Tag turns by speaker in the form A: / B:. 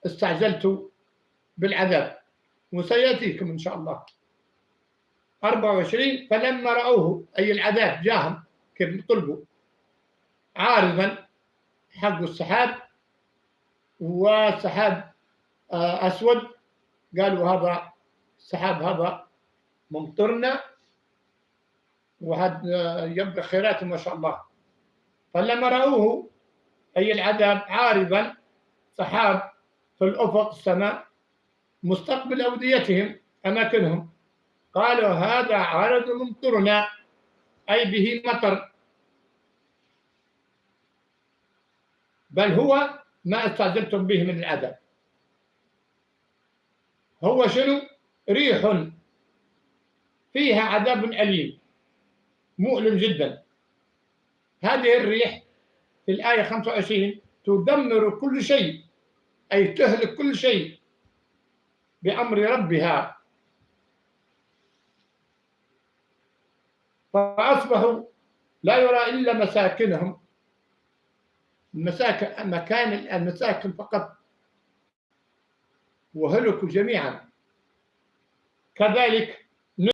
A: استعجلت بالعذاب، وسيأتيكم إن شاء الله. 24 فلما رأوه أي العذاب جاهم كيف طلبوا عارضا حق السحاب، والسحاب أسود، قالوا هذا السحاب هذا ممطرنا وهذا يبقى خيرات ما شاء الله. فلما رأوه أي العذاب عارضا سحاب في الأفق السماء مستقبل أوديتهم أماكنهم، قالوا هذا عارض ممطرنا، أي به مطر، بل هو ما استعجلتم به من العذاب. هو شنو؟ ريح فيها عذاب أليم مؤلم جدا. هذه الريح في الآية 25 تدمر كل شيء، أي تهلك كل شيء بأمر ربها، فأصبحوا لا يرى إلا مساكنهم، المساكن فقط، وهلكوا جميعا. كذلك